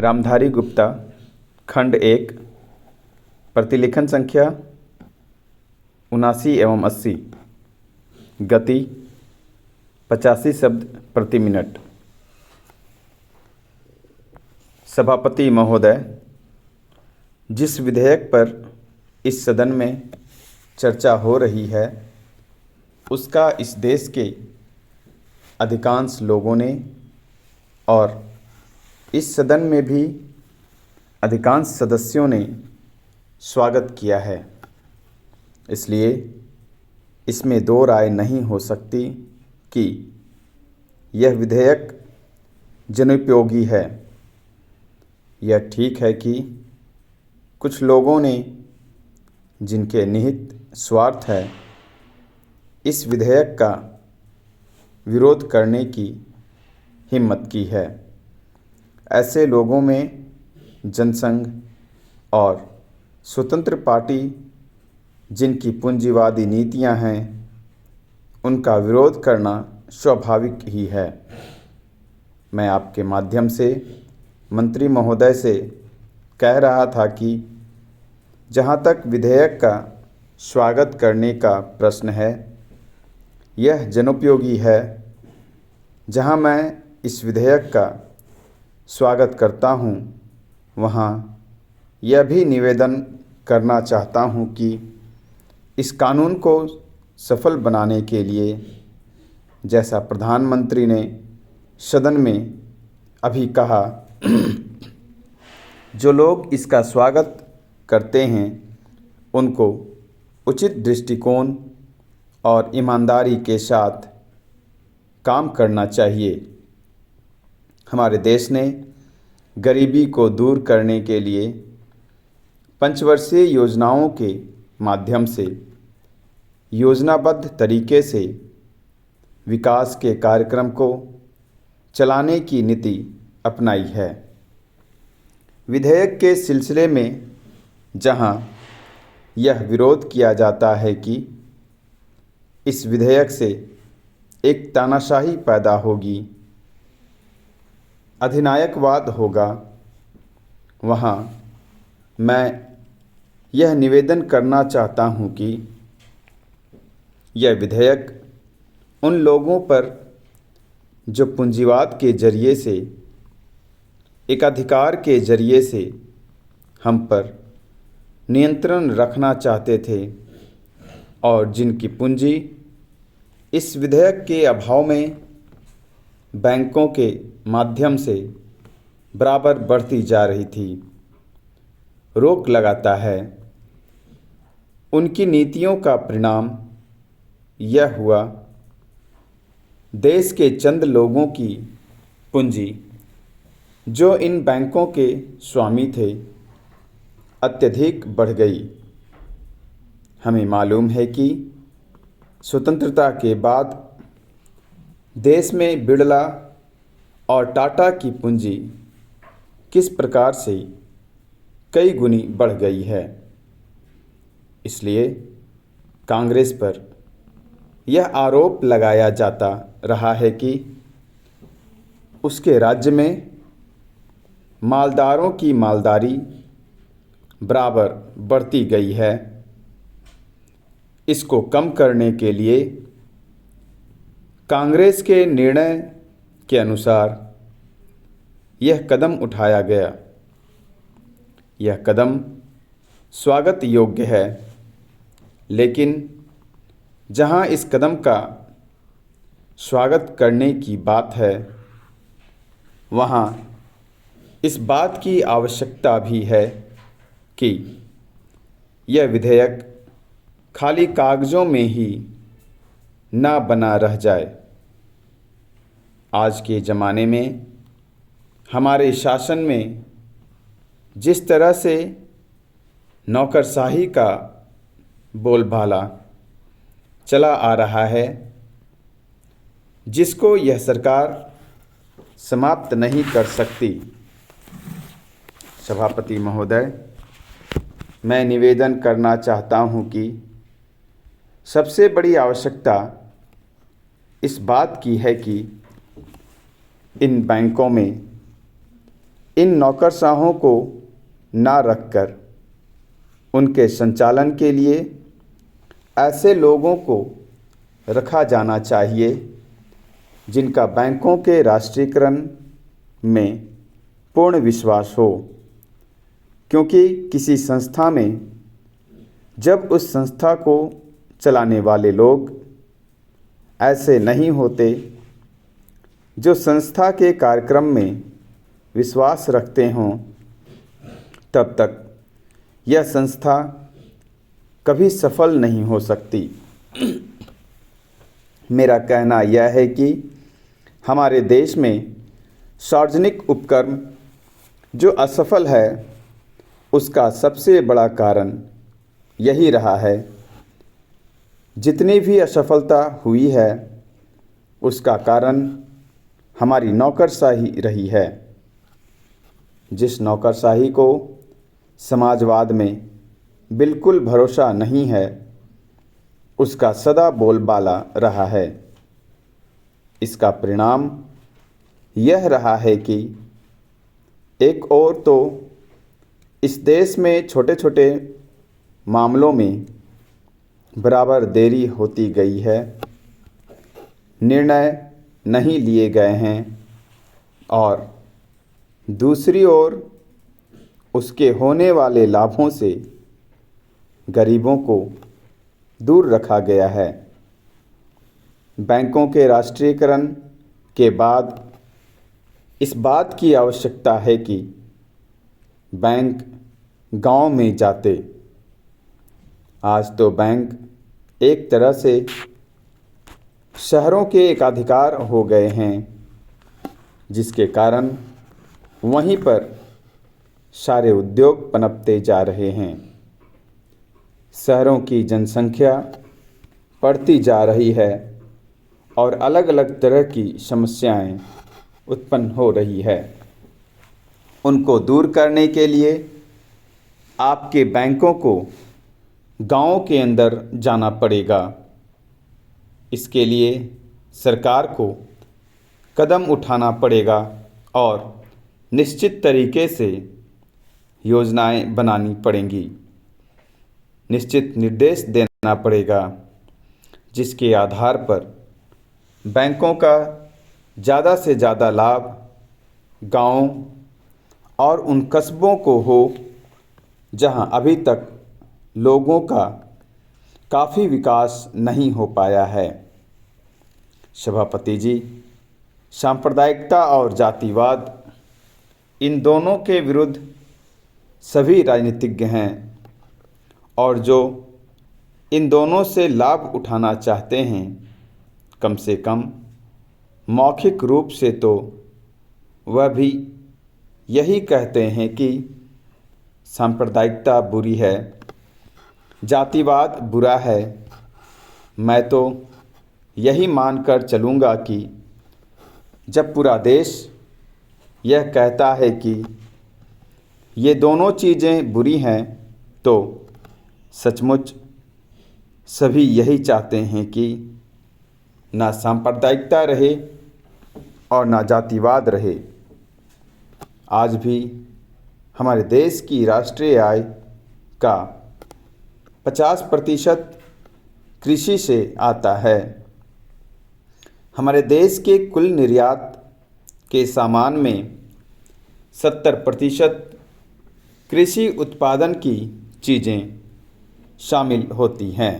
रामधारी गुप्ता, खंड 1, प्रतिलेखन संख्या 79 एवं 80, गति 85 शब्द प्रति मिनट। सभापति महोदय, जिस विधेयक पर इस सदन में चर्चा हो रही है उसका इस देश के अधिकांश लोगों ने और इस सदन में भी अधिकांश सदस्यों ने स्वागत किया है, इसलिए इसमें दो राय नहीं हो सकती कि यह विधेयक जनोपयोगी है। यह ठीक है कि कुछ लोगों ने, जिनके निहित स्वार्थ है, इस विधेयक का विरोध करने की हिम्मत की है। ऐसे लोगों में जनसंघ और स्वतंत्र पार्टी, जिनकी पूंजीवादी नीतियां हैं, उनका विरोध करना स्वाभाविक ही है। मैं आपके माध्यम से मंत्री महोदय से कह रहा था कि जहां तक विधेयक का स्वागत करने का प्रश्न है, यह जनोपयोगी है। जहां मैं इस विधेयक का स्वागत करता हूं, वहां यह भी निवेदन करना चाहता हूं कि इस कानून को सफल बनाने के लिए, जैसा प्रधानमंत्री ने सदन में अभी कहा, जो लोग इसका स्वागत करते हैं उनको उचित दृष्टिकोण और ईमानदारी के साथ काम करना चाहिए। हमारे देश ने गरीबी को दूर करने के लिए पंचवर्षीय योजनाओं के माध्यम से योजनाबद्ध तरीके से विकास के कार्यक्रम को चलाने की नीति अपनाई है। विधेयक के सिलसिले में जहां यह विरोध किया जाता है कि इस विधेयक से एक तानाशाही पैदा होगी, अधिनायकवाद होगा, वहाँ मैं यह निवेदन करना चाहता हूँ कि यह विधेयक उन लोगों पर जो पूंजीवाद के जरिए से, एकाधिकार के जरिए से हम पर नियंत्रण रखना चाहते थे और जिनकी पूंजी इस विधेयक के अभाव में बैंकों के माध्यम से बराबर बढ़ती जा रही थी, रोक लगाता है। उनकी नीतियों का परिणाम यह हुआ, देश के चंद लोगों की पूंजी जो इन बैंकों के स्वामी थे, अत्यधिक बढ़ गई। हमें मालूम है कि स्वतंत्रता के बाद देश में बिड़ला और टाटा की पूंजी किस प्रकार से कई गुनी बढ़ गई है। इसलिए कांग्रेस पर यह आरोप लगाया जाता रहा है कि उसके राज्य में मालदारों की मालदारी बराबर बढ़ती गई है। इसको कम करने के लिए कांग्रेस के निर्णय के अनुसार यह कदम उठाया गया। यह कदम स्वागत योग्य है, लेकिन जहां इस कदम का स्वागत करने की बात है, वहां इस बात की आवश्यकता भी है कि यह विधेयक खाली कागज़ों में ही ना बना रह जाए। आज के ज़माने में हमारे शासन में जिस तरह से नौकरशाही का बोलबाला चला आ रहा है, जिसको यह सरकार समाप्त नहीं कर सकती। सभापति महोदय, मैं निवेदन करना चाहता हूं कि सबसे बड़ी आवश्यकता इस बात की है कि इन बैंकों में इन नौकरशाहों को ना रखकर उनके संचालन के लिए ऐसे लोगों को रखा जाना चाहिए जिनका बैंकों के राष्ट्रीयकरण में पूर्ण विश्वास हो, क्योंकि किसी संस्था में जब उस संस्था को चलाने वाले लोग ऐसे नहीं होते जो संस्था के कार्यक्रम में विश्वास रखते हों, तब तक यह संस्था कभी सफल नहीं हो सकती। मेरा कहना यह है कि हमारे देश में सार्वजनिक उपक्रम जो असफल है उसका सबसे बड़ा कारण यही रहा है। जितनी भी असफलता हुई है उसका कारण हमारी नौकरशाही रही है, जिस नौकरशाही को समाजवाद में बिल्कुल भरोसा नहीं है उसका सदा बोलबाला रहा है। इसका परिणाम यह रहा है कि एक ओर तो इस देश में छोटे छोटे मामलों में बराबर देरी होती गई है, निर्णय नहीं लिए गए हैं, और दूसरी ओर उसके होने वाले लाभों से गरीबों को दूर रखा गया है। बैंकों के राष्ट्रीयकरण के बाद इस बात की आवश्यकता है कि बैंक गांव में जाते। आज तो बैंक एक तरह से शहरों के एकाधिकार हो गए हैं, जिसके कारण वहीं पर सारे उद्योग पनपते जा रहे हैं। शहरों की जनसंख्या बढ़ती जा रही है और अलग अलग तरह की समस्याएं उत्पन्न हो रही है। उनको दूर करने के लिए आपके बैंकों को गाँव के अंदर जाना पड़ेगा। इसके लिए सरकार को कदम उठाना पड़ेगा और निश्चित तरीके से योजनाएं बनानी पड़ेंगी, निश्चित निर्देश देना पड़ेगा, जिसके आधार पर बैंकों का ज़्यादा से ज़्यादा लाभ गाँव और उन कस्बों को हो जहां अभी तक लोगों का काफ़ी विकास नहीं हो पाया है। सभापति जी, सांप्रदायिकता और जातिवाद इन दोनों के विरुद्ध सभी राजनीतिज्ञ हैं, और जो इन दोनों से लाभ उठाना चाहते हैं, कम से कम मौखिक रूप से तो वह भी यही कहते हैं कि सांप्रदायिकता बुरी है, जातिवाद बुरा है। मैं तो यही मानकर चलूँगा कि जब पूरा देश यह कहता है कि ये दोनों चीज़ें बुरी हैं, तो सचमुच सभी यही चाहते हैं कि ना सांप्रदायिकता रहे और ना जातिवाद रहे। आज भी हमारे देश की राष्ट्रीय आय का 50% कृषि से आता है। हमारे देश के कुल निर्यात के सामान में 70% कृषि उत्पादन की चीज़ें शामिल होती हैं।